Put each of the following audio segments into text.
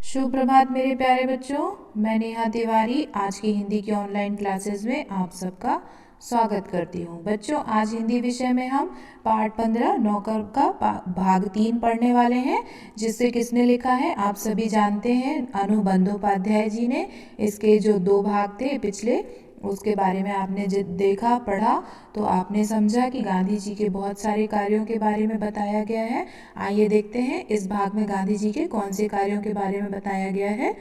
सुप्रभात मेरे प्यारे बच्चों। मैं नेहा तिवारी आज की हिंदी की ऑनलाइन क्लासेस में आप सबका स्वागत करती हूँ। बच्चों, आज हिंदी विषय में हम पाठ 15 नौकर का भाग 3 पढ़ने वाले हैं, जिससे किसने लिखा है आप सभी जानते हैं, अनु बंदोपाध्याय जी ने। इसके जो 2 भाग थे पिछले, उसके बारे में आपने देखा पढ़ा तो आपने समझा कि गांधी जी के बहुत सारे कार्यों के बारे में बताया गया है। आइए देखते हैं इस भाग में गांधी जी के कौन से कार्यों के बारे में बताया गया है।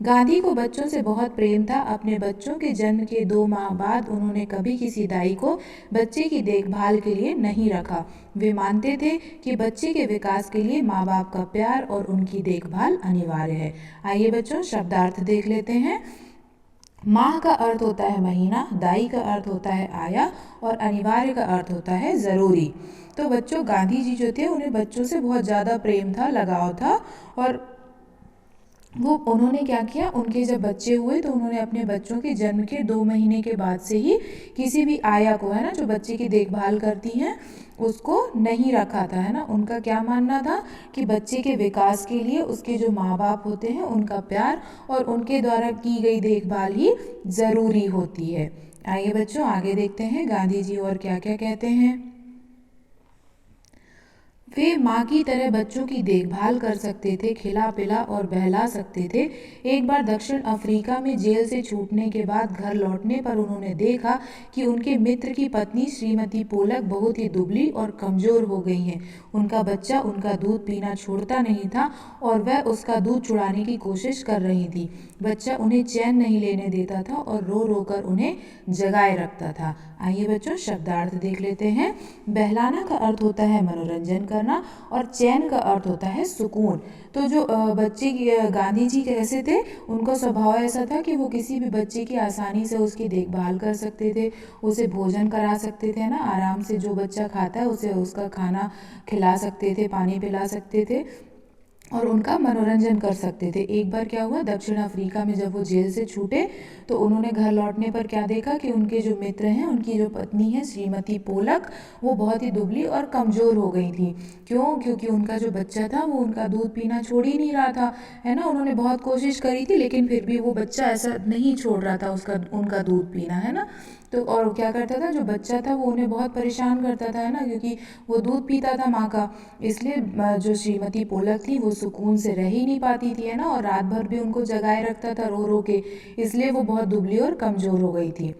गांधी को बच्चों से बहुत प्रेम था। अपने बच्चों के जन्म के 2 माह बाद उन्होंने कभी किसी दाई को बच्चे की देखभाल के लिए नहीं रखा। वे मानते थे कि बच्चे के विकास के लिए माँ बाप का प्यार और उनकी देखभाल अनिवार्य है। आइए बच्चों, शब्दार्थ देख लेते हैं। माह का अर्थ होता है महीना, दाई का अर्थ होता है आया और अनिवार्य का अर्थ होता है ज़रूरी। तो बच्चों, गांधी जी जो थे उन्हें बच्चों से बहुत ज़्यादा प्रेम था, लगाव था, और वो उन्होंने क्या किया, उनके जब बच्चे हुए तो उन्होंने अपने बच्चों के जन्म के 2 महीने के बाद से ही किसी भी आया को, है ना, जो बच्चे की देखभाल करती हैं, उसको नहीं रखा था, है ना। उनका क्या मानना था कि बच्चे के विकास के लिए उसके जो माँ बाप होते हैं उनका प्यार और उनके द्वारा की गई देखभाल ही ज़रूरी होती है। आइए बच्चों, आगे देखते हैं गांधी जी और क्या क्या कहते हैं। वे माँ की तरह बच्चों की देखभाल कर सकते थे, खिला पिला और बहला सकते थे। एक बार दक्षिण अफ्रीका में जेल से छूटने के बाद घर लौटने पर उन्होंने देखा कि उनके मित्र की पत्नी श्रीमती पोलक बहुत ही दुबली और कमज़ोर हो गई हैं। उनका बच्चा उनका दूध पीना छोड़ता नहीं था और वह उसका दूध चुराने की कोशिश कर रही थी। बच्चा उन्हें चैन नहीं लेने देता था और रो रो कर उन्हें जगाए रखता था। आइए बच्चों, शब्दार्थ देख लेते हैं। बहलाना का अर्थ होता है मनोरंजन करना और चैन का अर्थ होता है सुकून। तो जो बच्चे की गांधी जी कैसे थे, उनका स्वभाव ऐसा था कि वो किसी भी बच्चे की आसानी से उसकी देखभाल कर सकते थे, उसे भोजन करा सकते थे ना, आराम से जो बच्चा खाता है उसे उसका खाना खिला सकते थे, पानी पिला सकते थे और उनका मनोरंजन कर सकते थे। एक बार क्या हुआ, दक्षिण अफ्रीका में जब वो जेल से छूटे तो उन्होंने घर लौटने पर क्या देखा कि उनके जो मित्र हैं, उनकी जो पत्नी है श्रीमती पोलक, वो बहुत ही दुबली और कमज़ोर हो गई थी। क्यों? क्योंकि उनका जो बच्चा था वो उनका दूध पीना छोड़ ही नहीं रहा था, है ना। उन्होंने बहुत कोशिश करी थी लेकिन फिर भी वो बच्चा ऐसा नहीं छोड़ रहा था उसका उनका दूध पीना, है ना। तो और क्या करता था, जो बच्चा था वो उन्हें बहुत परेशान करता था, है ना, क्योंकि वो दूध पीता था माँ का। इसलिए जो श्रीमती पोलक थी वो सुकून से रह ही नहीं पाती थी, है ना, और रात भर भी उनको जगाए रखता था रो रो के, इसलिए वो बहुत दुबली और कमज़ोर हो गई थी।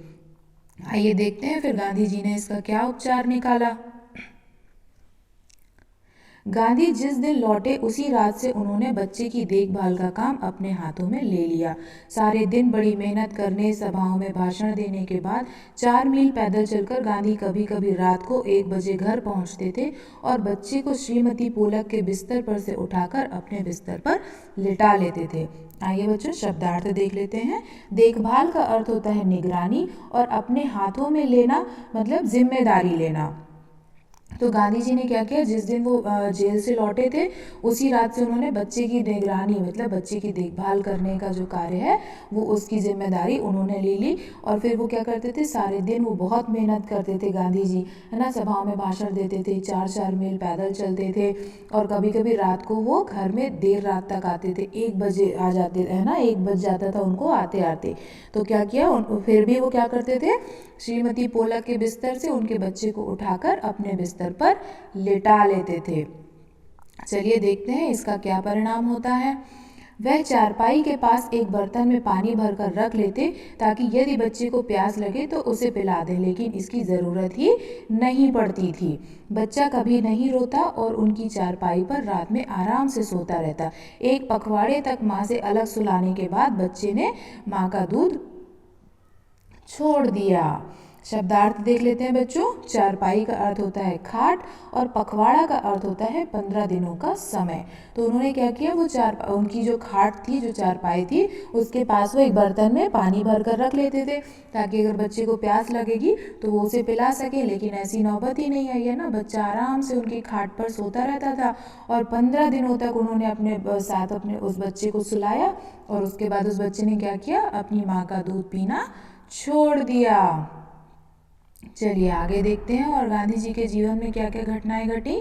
आइए देखते हैं फिर गांधी जी ने इसका क्या उपचार निकाला। गांधी जिस दिन लौटे उसी रात से उन्होंने बच्चे की देखभाल का काम अपने हाथों में ले लिया। सारे दिन बड़ी मेहनत करने, सभाओं में भाषण देने के बाद 4 मील पैदल चलकर गांधी कभी कभी रात को 1 बजे घर पहुंचते थे और बच्चे को श्रीमती पोलक के बिस्तर पर से उठाकर अपने बिस्तर पर लिटा लेते थे। आइए बच्चों, शब्दार्थ देख लेते हैं। देखभाल का अर्थ होता है निगरानी और अपने हाथों में लेना मतलब जिम्मेदारी लेना। तो गांधी जी ने क्या किया, जिस दिन वो जेल से लौटे थे उसी रात से उन्होंने बच्चे की निगरानी मतलब बच्चे की देखभाल करने का जो कार्य है वो उसकी जिम्मेदारी उन्होंने ले ली। और फिर वो क्या करते थे, सारे दिन वो बहुत मेहनत करते थे गांधी जी, है ना, सभाओं में भाषण देते थे, 4-4 मील पैदल चलते थे और कभी कभी रात को वो घर में देर रात तक आते थे, 1 बजे आ जाते, है ना, 1 बज जाता था उनको आते आते। तो क्या किया, फिर भी वो क्या करते थे, श्रीमती पोलक के बिस्तर से उनके बच्चे को उठाकर अपने बिस्तर पर लिटा लेते थे। चलिए देखते हैं इसका क्या परिणाम होता है। वह चारपाई के पास एक बर्तन में पानी भरकर रख लेते ताकि यदि बच्चे को प्यास लगे तो उसे पिला दें, लेकिन इसकी ज़रूरत ही नहीं पड़ती थी। बच्चा कभी नहीं रोता और उनकी चारपाई पर रात में आराम से सोता रहता। एक पखवाड़े तक माँ से अलग सुलाने के बाद बच्चे ने माँ का दूध छोड़ दिया। शब्दार्थ देख लेते हैं बच्चों। चारपाई का अर्थ होता है खाट और पखवाड़ा का अर्थ होता है 15 दिनों का समय। तो उन्होंने क्या किया, वो उनकी जो खाट थी, जो चारपाई थी, उसके पास वो एक बर्तन में पानी भर कर रख लेते थे ताकि अगर बच्चे को प्यास लगेगी तो वो उसे पिला सके। लेकिन ऐसी नौबत ही नहीं आई, है ना, बच्चा आराम से उनकी खाट पर सोता रहता था और 15 दिनों तक उन्होंने अपने साथ अपने उस बच्चे को सुलाया और उसके बाद उस बच्चे ने क्या किया, अपनी माँ का दूध पीना छोड़ दिया। चलिए आगे देखते हैं और गांधी जी के जीवन में क्या क्या घटनाएं घटी।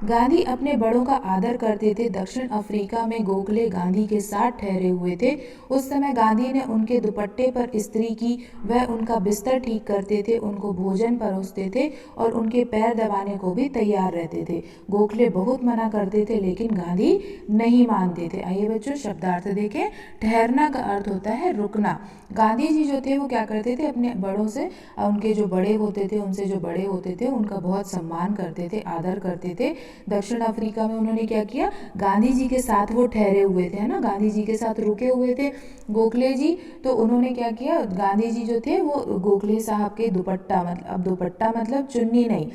गांधी अपने बड़ों का आदर करते थे। दक्षिण अफ्रीका में गोखले गांधी के साथ ठहरे हुए थे। उस समय गांधी ने उनके दुपट्टे पर इस्त्री की, वह उनका बिस्तर ठीक करते थे, उनको भोजन परोसते थे और उनके पैर दबाने को भी तैयार रहते थे। गोखले बहुत मना करते थे लेकिन गांधी नहीं मानते थे। आइए बच्चों शब्दार्थ देखें। ठहरना का अर्थ होता है रुकना। गांधी जी जो थे वो क्या करते थे, अपने बड़ों से, उनके जो बड़े होते थे, उनसे जो बड़े होते थे उनका बहुत सम्मान करते थे, आदर करते थे। दक्षिण अफ्रीका में उन्होंने क्या किया, गांधी जी के साथ वो ठहरे हुए थे, है ना, गांधी जी के साथ रुके हुए थे गोखले जी। तो उन्होंने क्या किया, गांधी जी जो थे वो गोखले साहब के दुपट्टा, मतलब अब दुपट्टा मतलब चुन्नी नहीं,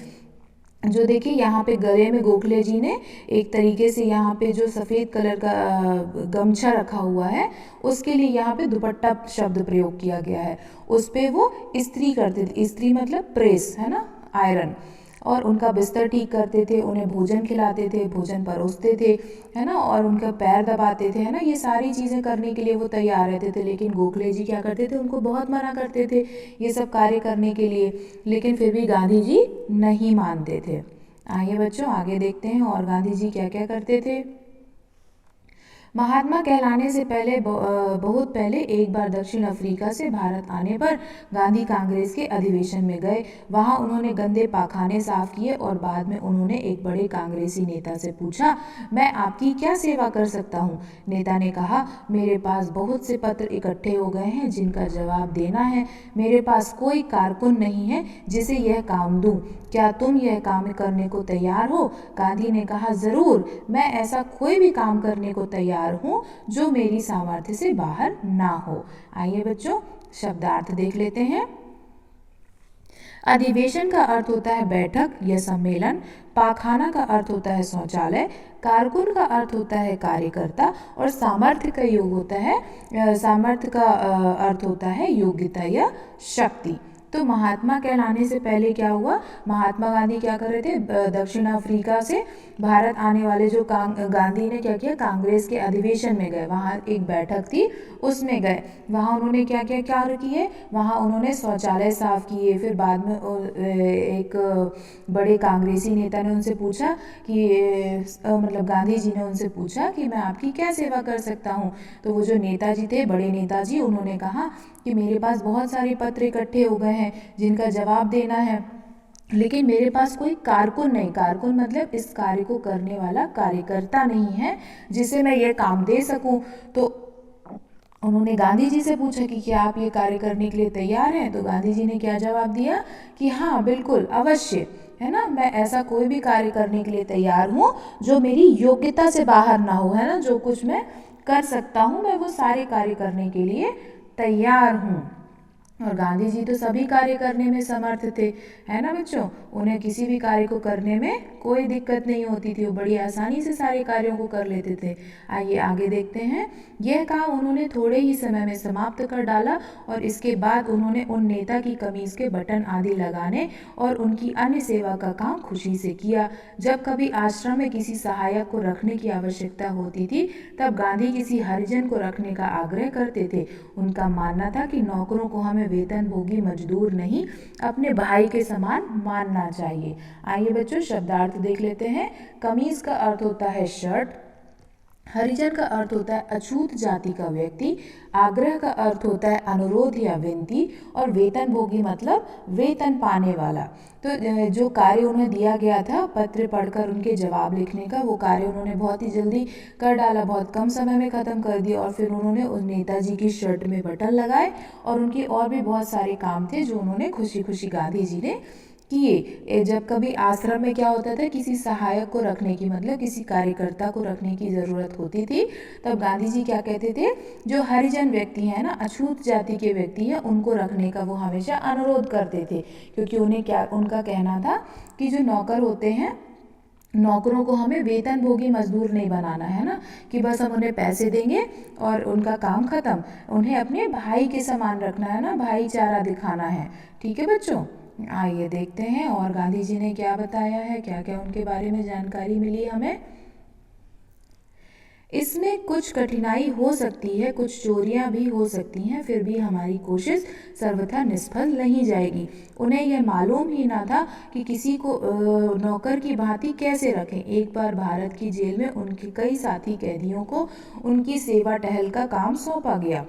जो देखिए यहाँ पे गले में गोखले जी ने एक तरीके से यहाँ पे जो सफ़ेद कलर का गमछा रखा हुआ है उसके लिए यहाँ पे दुपट्टा शब्द प्रयोग किया गया है। उस पे वो इस्त्री करते थे, इस्त्री मतलब प्रेस, है ना, आयरन। और उनका बिस्तर ठीक करते थे, उन्हें भोजन खिलाते थे, भोजन परोसते थे, है ना, और उनका पैर दबाते थे, है ना, ये सारी चीज़ें करने के लिए वो तैयार रहते थे। लेकिन गोखले जी क्या करते थे, उनको बहुत मना करते थे ये सब कार्य करने के लिए, लेकिन फिर भी गांधी जी नहीं मानते थे। आइए बच्चों आगे देखते हैं और गांधी जी क्या क्या करते थे। महात्मा कहलाने से पहले बहुत पहले एक बार दक्षिण अफ्रीका से भारत आने पर गांधी कांग्रेस के अधिवेशन में गए। वहां उन्होंने गंदे पाखाने साफ किए और बाद में उन्होंने एक बड़े कांग्रेसी नेता से पूछा, मैं आपकी क्या सेवा कर सकता हूं? नेता ने कहा, मेरे पास बहुत से पत्र इकट्ठे हो गए हैं जिनका जवाब देना है। मेरे पास कोई कारकुन नहीं है जिसे यह काम दूं। क्या तुम यह काम करने को तैयार हो? गांधी ने कहा, जरूर, मैं ऐसा कोई भी काम करने को तैयार हूँ जो मेरी सामर्थ्य से बाहर ना हो। आइए बच्चों शब्दार्थ देख लेते हैं। अधिवेशन का अर्थ होता है बैठक या सम्मेलन। पाखाना का अर्थ होता है शौचालय। कारकुन का अर्थ होता है कार्यकर्ता। और सामर्थ्य का योग होता है, सामर्थ्य का अर्थ होता है योग्यता या शक्ति। तो महात्मा कहलाने से पहले क्या हुआ, महात्मा गांधी क्या कर रहे थे, दक्षिण अफ्रीका से भारत आने वाले जो गांधी ने क्या किया, कांग्रेस के अधिवेशन में गए, वहाँ एक बैठक थी उसमें गए। वहाँ उन्होंने क्या क्या कार्य किए, वहाँ उन्होंने शौचालय साफ किए। फिर बाद में एक बड़े कांग्रेसी नेता ने उनसे पूछा कि मतलब गांधी जी ने उनसे पूछा कि मैं आपकी क्या सेवा कर सकता हूँ। तो वो जो नेताजी थे, बड़े नेताजी, उन्होंने कहा कि मेरे पास बहुत सारे पत्र इकट्ठे हो गए हैं जिनका जवाब देना है, लेकिन मेरे पास कोई कारकुन नहीं, कारकुन मतलब इस कार्य को करने वाला कार्यकर्ता नहीं है जिसे मैं ये काम दे सकूं। तो उन्होंने गांधी जी से पूछा कि क्या आप ये कार्य करने के लिए तैयार हैं? तो गांधी जी ने क्या जवाब दिया कि हाँ बिल्कुल अवश्य, है ना, मैं ऐसा कोई भी कार्य करने के लिए तैयार हूँ जो मेरी योग्यता से बाहर ना हो, है ना, जो कुछ मैं कर सकता हूँ मैं वो सारे कार्य करने के लिए तैयार हूँ। और गांधी जी तो सभी कार्य करने में समर्थ थे, है ना बच्चों, उन्हें किसी भी कार्य को करने में कोई दिक्कत नहीं होती थी, वो बड़ी आसानी से सारे कार्यों को कर लेते थे। आइए आगे देखते हैं। यह काम उन्होंने थोड़े ही समय में समाप्त कर डाला और इसके बाद उन्होंने उन नेता की कमीज के बटन आदि लगाने और उनकी अन्य सेवा का काम खुशी से किया। जब कभी आश्रम में किसी सहायक को रखने की आवश्यकता होती थी तब गांधी किसी हरिजन को रखने का आग्रह करते थे। उनका मानना था कि नौकरों को हमें वेतनभोगी मजदूर नहीं, अपने भाई के समान मानना चाहिए। आइए बच्चों शब्दार्थ देख लेते हैं। कमीज का अर्थ होता है शर्ट। हरिजन का अर्थ होता है अछूत जाति का व्यक्ति। आग्रह का अर्थ होता है अनुरोध या विनती। और वेतनभोगी मतलब वेतन पाने वाला। तो जो कार्य उन्हें दिया गया था पत्र पढ़कर उनके जवाब लिखने का, वो कार्य उन्होंने बहुत ही जल्दी कर डाला, बहुत कम समय में ख़त्म कर दिया। और फिर उन्होंने उस नेताजी की शर्ट में बटन लगाए और उनके और भी बहुत सारे काम थे जो उन्होंने खुशी खुशी गांधी जी ने किए। जब कभी आश्रम में क्या होता था, किसी सहायक को रखने की मतलब किसी कार्यकर्ता को रखने की ज़रूरत होती थी, तब गांधी जी क्या कहते थे, जो हरिजन व्यक्ति हैं ना, अछूत जाति के व्यक्ति हैं, उनको रखने का वो हमेशा अनुरोध करते थे। क्योंकि उन्हें क्या, उनका कहना था कि जो नौकर होते हैं, नौकरों को हमें वेतनभोगी मजदूर नहीं बनाना है ना, कि बस हम उन्हें पैसे देंगे और उनका काम खत्म। उन्हें अपने भाई के समान रखना है ना, भाईचारा दिखाना है। ठीक है बच्चों, आइए देखते हैं और गांधी जी ने क्या बताया है, क्या क्या उनके बारे में जानकारी मिली हमें। इसमें कुछ कठिनाई हो सकती है, कुछ चोरियां भी हो सकती हैं, फिर भी हमारी कोशिश सर्वथा निष्फल नहीं जाएगी। उन्हें यह मालूम ही ना था कि किसी को नौकर की भांति कैसे रखें। एक बार भारत की जेल में उनके कई साथी कैदियों को उनकी सेवा टहल का काम सौंपा गया।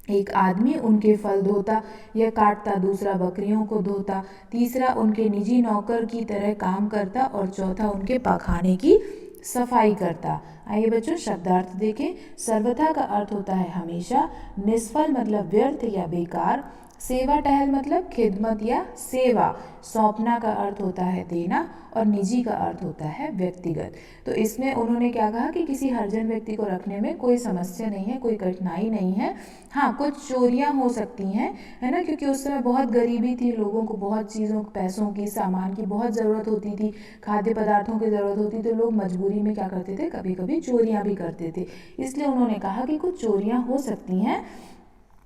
एक आदमी उनके फल धोता या काटता, दूसरा बकरियों को धोता, तीसरा उनके निजी नौकर की तरह काम करता और चौथा उनके पखाने की सफाई करता। आइए बच्चों शब्दार्थ देखें। सर्वथा का अर्थ होता है हमेशा, निष्फल मतलब व्यर्थ या बेकार, सेवा टहल मतलब खिदमत या सेवा, सौंपना का अर्थ होता है देना और निजी का अर्थ होता है व्यक्तिगत। तो इसमें उन्होंने क्या कहा कि किसी हरिजन व्यक्ति को रखने में कोई समस्या नहीं है, कोई कठिनाई नहीं है। हाँ, कुछ चोरियां हो सकती हैं, है ना, क्योंकि उस समय बहुत गरीबी थी, लोगों को बहुत चीज़ों, पैसों की, सामान की बहुत ज़रूरत होती थी, खाद्य पदार्थों की ज़रूरत होती, तो लोग मजबूरी में क्या करते थे, कभी कभी चोरियां भी करते थे। इसलिए उन्होंने कहा कि कुछ चोरियां हो सकती हैं,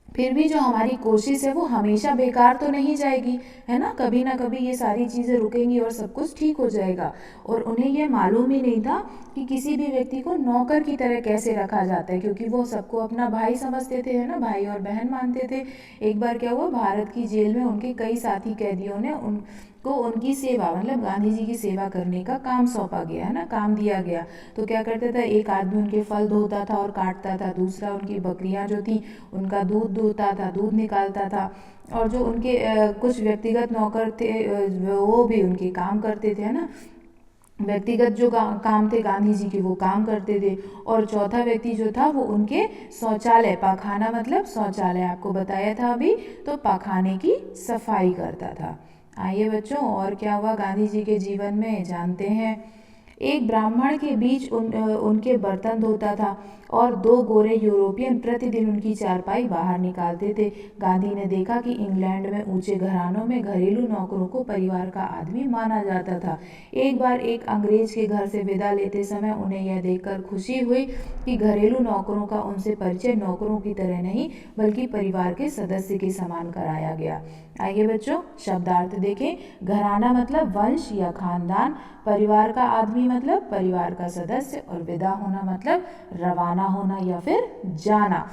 फिर भी जो हमारी कोशिश है वो हमेशा बेकार तो नहीं जाएगी, है ना कभी ये सारी चीज़ें रुकेंगी और सब कुछ ठीक हो जाएगा। और उन्हें ये मालूम ही नहीं था कि किसी भी व्यक्ति को नौकर की तरह कैसे रखा जाता है, क्योंकि वो सबको अपना भाई समझते थे, है ना, भाई और बहन मानते थे। एक बार क्या हुआ, भारत की जेल में उनके कई साथी कैदियों ने उनको उनकी सेवा मतलब गांधी जी की सेवा करने का काम सौंपा गया, है ना, काम दिया गया। तो क्या करता था, एक आदमी उनके फल धोता था और काटता था, दूसरा उनकी बकरियां जो थी उनका दूध धोता था, दूध निकालता था, और जो उनके कुछ व्यक्तिगत नौकर थे वो भी उनके काम करते थे, है ना, व्यक्तिगत जो काम थे गांधी जी के वो काम करते थे। और चौथा व्यक्ति जो था वो उनके शौचालय, पाखाना मतलब शौचालय, आपको बताया था अभी, तो पाखाने की सफाई करता था। आइए बच्चों, और क्या हुआ गांधी जी के जीवन में जानते हैं। एक ब्राह्मण के बीच उनके बर्तन धोता था और दो गोरे यूरोपियन प्रतिदिन उनकी चारपाई बाहर निकालते थे। गांधी ने देखा कि इंग्लैंड में ऊंचे घरानों में घरेलू नौकरों को परिवार का आदमी माना जाता था। एक बार एक अंग्रेज के घर से विदा लेते समय उन्हें यह देखकर खुशी हुई कि घरेलू नौकरों का उनसे परिचय नौकरों की तरह नहीं बल्कि परिवार के सदस्य के समान कराया गया। आइए बच्चों शब्दार्थ देखें। घराना मतलब वंश या खानदान, परिवार का आदमी मतलब परिवार का सदस्य, और विदा होना मतलब रवाना होना या फिर जाना।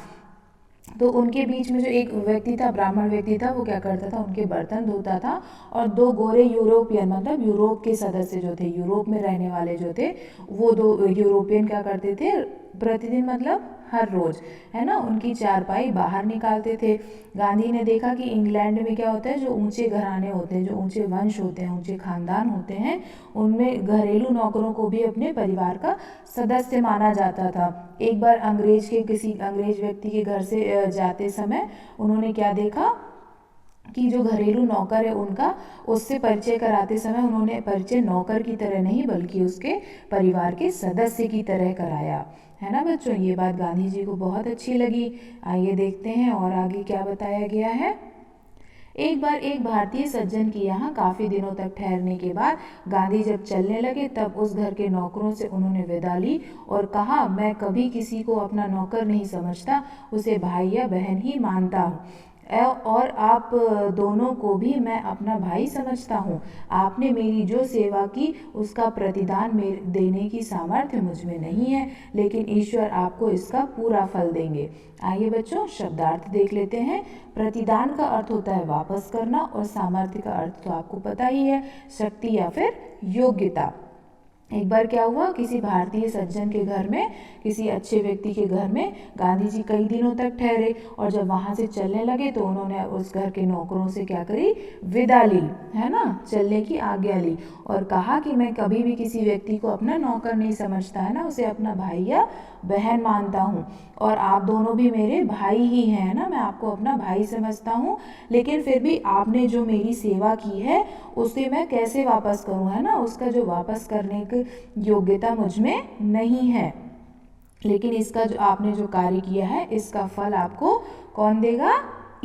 तो उनके बीच में जो एक व्यक्ति था, ब्राह्मण व्यक्ति था, वो क्या करता था, उनके बर्तन धोता था, और दो गोरे यूरोपियन मतलब यूरोप के सदस्य जो थे, यूरोप में रहने वाले जो थे, वो दो यूरोपियन क्या करते थे, प्रतिदिन मतलब हर रोज, है ना, उनकी चारपाई बाहर निकालते थे। गांधी ने देखा कि इंग्लैंड में क्या होता है, जो ऊंचे घराने होते हैं, जो ऊंचे वंश होते हैं, ऊंचे खानदान होते हैं, उनमें घरेलू नौकरों को भी अपने परिवार का सदस्य माना जाता था। एक बार किसी अंग्रेज व्यक्ति के घर से जाते समय उन्होंने क्या देखा कि जो घरेलू नौकर है उनका, उससे परिचय कराते समय उन्होंने परिचय नौकर की तरह नहीं बल्कि उसके परिवार के सदस्य की तरह कराया, है ना बच्चों। ये बात गांधी जी को बहुत अच्छी लगी। आइए देखते हैं और आगे क्या बताया गया है। एक बार एक भारतीय सज्जन के यहाँ काफी दिनों तक ठहरने के बाद गांधी जब चलने लगे तब उस घर के नौकरों से उन्होंने विदा ली और कहा, मैं कभी किसी को अपना नौकर नहीं समझता, उसे भाई या बहन ही मानता हूँ, और आप दोनों को भी मैं अपना भाई समझता हूँ। आपने मेरी जो सेवा की उसका प्रतिदान देने की सामर्थ्य मुझ में नहीं है, लेकिन ईश्वर आपको इसका पूरा फल देंगे। आइए बच्चों शब्दार्थ देख लेते हैं। प्रतिदान का अर्थ होता है वापस करना, और सामर्थ्य का अर्थ तो आपको पता ही है, शक्ति या फिर योग्यता। एक बार क्या हुआ, किसी भारतीय सज्जन के घर में, किसी अच्छे व्यक्ति के घर में गांधी जी कई दिनों तक ठहरे, और जब वहां से चलने लगे तो उन्होंने उस घर के नौकरों से क्या करी, विदा ली, है ना, चलने की आज्ञा ली, और कहा कि मैं कभी भी किसी व्यक्ति को अपना नौकर नहीं समझता, है ना, उसे अपना भाई या बहन मानता हूँ, और आप दोनों भी मेरे भाई ही हैं, ना, मैं आपको अपना भाई समझता हूँ, लेकिन फिर भी आपने जो मेरी सेवा की है उसे मैं कैसे वापस करूँ, है ना, उसका जो वापस करने की योग्यता मुझ में नहीं है, लेकिन इसका जो आपने जो कार्य किया है इसका फल आपको कौन देगा,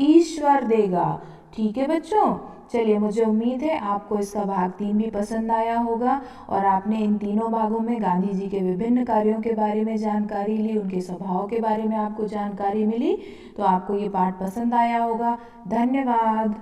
ईश्वर देगा। ठीक है बच्चों, चलिए मुझे उम्मीद है आपको इसका भाग 3 भी पसंद आया होगा, और आपने इन तीनों भागों में गांधी जी के विभिन्न कार्यों के बारे में जानकारी ली, उनके स्वभाव के बारे में आपको जानकारी मिली, तो आपको ये पाठ पसंद आया होगा। धन्यवाद।